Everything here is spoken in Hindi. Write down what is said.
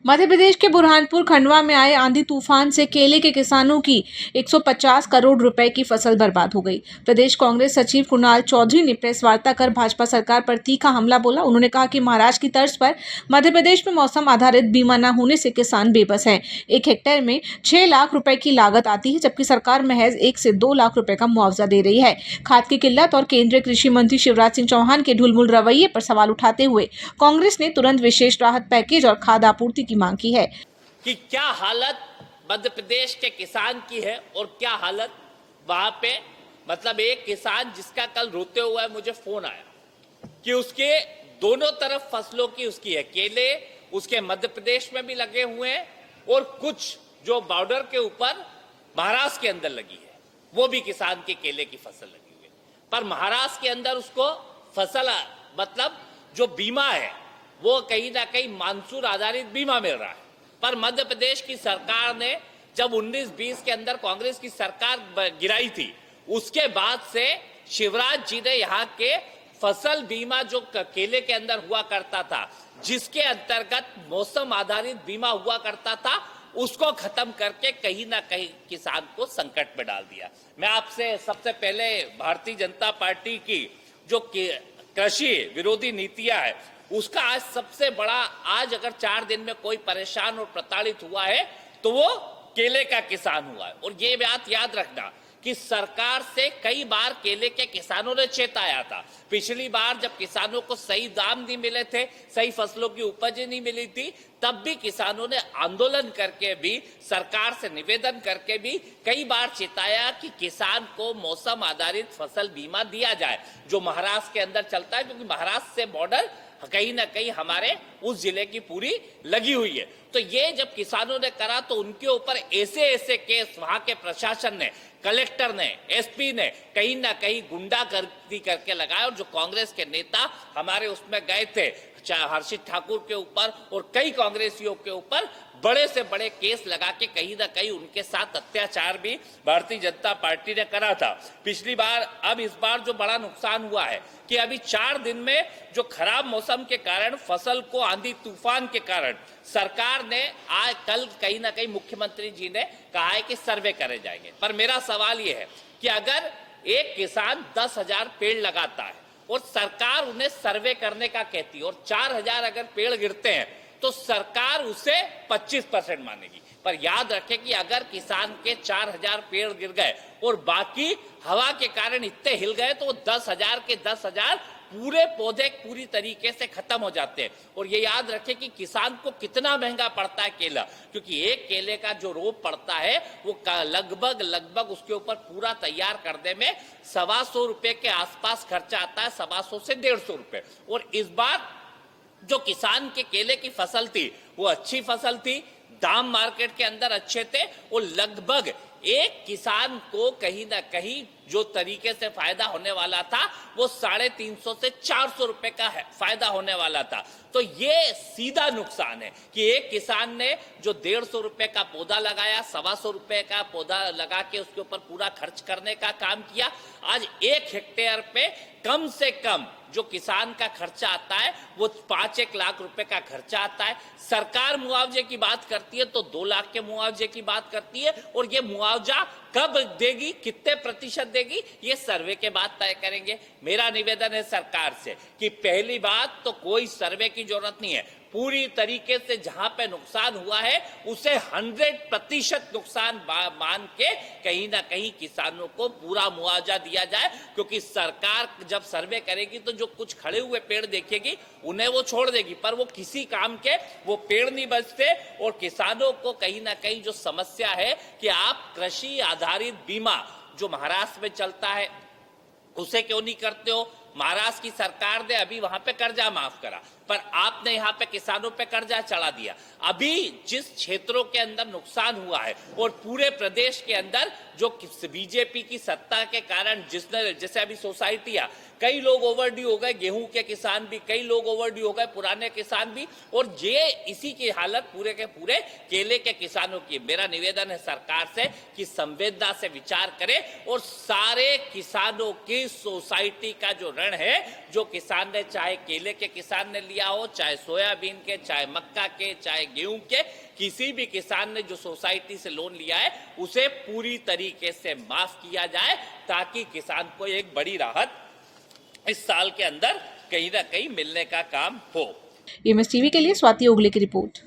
मध्य प्रदेश के बुरहानपुर खंडवा में आए आंधी तूफान से केले के किसानों की 150 करोड़ रुपए की फसल बर्बाद हो गई। प्रदेश कांग्रेस सचिव कुणाल चौधरी ने प्रेस वार्ता कर भाजपा सरकार पर तीखा हमला बोला। उन्होंने कहा कि महाराष्ट्र की तर्ज पर मध्य प्रदेश में मौसम आधारित बीमा न होने से किसान बेबस हैं। 1 हेक्टेयर में 6 लाख रुपए की लागत आती है, जबकि सरकार महज 1 से 2 लाख रुपए का मुआवजा दे रही है। खाद की किल्लत और केंद्रीय कृषि मंत्री शिवराज सिंह चौहान के ढुलमुल रवैये पर सवाल उठाते हुए कांग्रेस ने तुरंत विशेष राहत पैकेज और खाद आपूर्ति की मांग की है कि क्या हालत मध्य प्रदेश के किसान की है और क्या हालत वहां पे, मतलब एक किसान जिसका कल रोते हुए मुझे फोन आया कि उसके दोनों तरफ फसलों की उसकी है, केले उसके मध्य प्रदेश में भी लगे हुए हैं और कुछ जो बॉर्डर के ऊपर महाराष्ट्र के अंदर लगी है वो भी किसान के केले की फसल लगी हुई है। पर महाराष्ट्र के अंदर उसको फसल मतलब जो बीमा है वो कहीं ना कहीं मानसून आधारित बीमा मिल रहा है। पर मध्य प्रदेश की सरकार ने जब 19-20 के अंदर कांग्रेस की सरकार गिराई थी, उसके बाद से शिवराज जी ने यहाँ के फसल बीमा जो केले के अंदर हुआ करता था, जिसके अंतर्गत मौसम आधारित बीमा हुआ करता था, उसको खत्म करके कहीं ना कहीं किसान को संकट में डाल दिया। मैं आपसे सबसे पहले भारतीय जनता पार्टी की जो कृषि विरोधी नीतियां है उसका आज सबसे बड़ा, आज अगर 4 दिन में कोई परेशान और प्रताड़ित हुआ है तो वो केले का किसान हुआ है। और ये बात याद रखना कि सरकार से कई बार केले के किसानों ने चेताया था। पिछली बार जब किसानों को सही दाम नहीं मिले थे, सही फसलों की उपज नहीं मिली थी, तब भी किसानों ने आंदोलन करके भी, सरकार से निवेदन करके भी कई बार चेताया कि किसान को मौसम आधारित फसल बीमा दिया जाए जो महाराष्ट्र के अंदर चलता है, क्योंकि महाराष्ट्र से बॉर्डर कहीं ना कहीं हमारे उस जिले की पूरी लगी हुई है। तो ये जब किसानों ने करा तो उनके ऊपर ऐसे ऐसे केस वहां के प्रशासन ने, कलेक्टर ने, एसपी ने कहीं ना कहीं गुंडागर्दी करके लगाया। और जो कांग्रेस के नेता हमारे उसमें गए थे, हर्षित ठाकुर के ऊपर और कई कांग्रेसियों के ऊपर बड़े से बड़े केस लगा के कहीं ना कहीं उनके साथ अत्याचार भी भारतीय जनता पार्टी ने करा था पिछली बार। अब इस बार जो बड़ा नुकसान हुआ है कि अभी 4 दिन में जो खराब मौसम के कारण, फसल को आंधी तूफान के कारण सरकार ने आज कल कहीं ना कहीं मुख्यमंत्री जी ने कहा है कि सर्वे करे जाएंगे। पर मेरा सवाल यह है कि अगर एक किसान 10,000 पेड़ लगाता है और सरकार उन्हें सर्वे करने का कहती है और 4,000 अगर पेड़ गिरते हैं तो सरकार उसे 25% मानेगी। पर याद रखें कि अगर किसान के 4,000 पेड़ गिर गए और बाकी हवा के कारण इतने हिल गए तो वो 10,000 के 10,000 पूरे पौधे पूरी तरीके से खत्म हो जाते हैं। और ये याद रखें कि किसान को कितना महंगा पड़ता है केला, क्योंकि एक केले का जो रोप पड़ता है वो लगभग उसके ऊपर पूरा तैयार करने में 125 रुपए के आसपास खर्चा आता है, 125 से 150 रुपए। और इस बार जो किसान के केले की फसल थी वो अच्छी फसल थी, दाम मार्केट के अंदर अच्छे थे और लगभग एक किसान को कहीं ना कहीं जो तरीके से फायदा होने वाला था वो 350 से 400 रुपए का फायदा होने वाला था। तो ये सीधा नुकसान है कि एक किसान ने जो 150 रुपए का पौधा लगाया, 125 रुपए का पौधा लगा के उसके ऊपर पूरा खर्च करने का काम किया, आज 1 हेक्टेयर पे कम से कम जो किसान का खर्चा आता है वो 5-1 लाख रुपए का खर्चा आता है। सरकार मुआवजे की बात करती है तो 2 लाख के मुआवजे की बात करती है और ये मुआवजा कब देगी, कितने प्रतिशत देगी, ये सर्वे के बाद तय करेंगे। मेरा निवेदन है सरकार से कि पहली बात तो कोई सर्वे की जरूरत नहीं है, पूरी तरीके से जहां पे नुकसान हुआ है उसे 100% नुकसान मान के कहीं ना कहीं किसानों को पूरा मुआवजा दिया जाए। क्योंकि सरकार जब सर्वे करेगी तो जो कुछ खड़े हुए पेड़ देखेगी उन्हें वो छोड़ देगी, पर वो किसी काम के वो पेड़ नहीं बचते। और किसानों को कहीं ना कहीं जो समस्या है कि आप कृषि आधारित बीमा जो महाराष्ट्र में चलता है उसे क्यों नहीं करते हो। महाराष्ट्र की सरकार ने अभी वहां पे कर्जा माफ करा, पर आपने यहाँ पे किसानों पे कर्जा चढ़ा दिया। अभी जिस क्षेत्रों के अंदर नुकसान हुआ है और पूरे प्रदेश के अंदर जो बीजेपी की सत्ता के कारण जिसने, जैसे अभी सोसाइटियां कई लोग ओवरड्यू हो गए, गेहूं के किसान भी कई लोग ओवरड्यू हो गए, पुराने किसान भी, और ये इसी की हालत पूरे के पूरे केले के किसानों की। मेरा निवेदन है सरकार से कि संवेदना से विचार करे और सारे किसानों की सोसाइटी का जो ऋण है, जो किसान ने, चाहे केले के किसान ने लिया हो, चाहे सोयाबीन के, चाहे मक्का के, चाहे गेहूं के, किसी भी किसान ने जो सोसाइटी से लोन लिया है उसे पूरी तरीके से माफ किया जाए, ताकि किसान को एक बड़ी राहत इस साल के अंदर कहीं ना कहीं मिलने का काम हो। एमएस टीवी के लिए स्वाति ओगले की रिपोर्ट।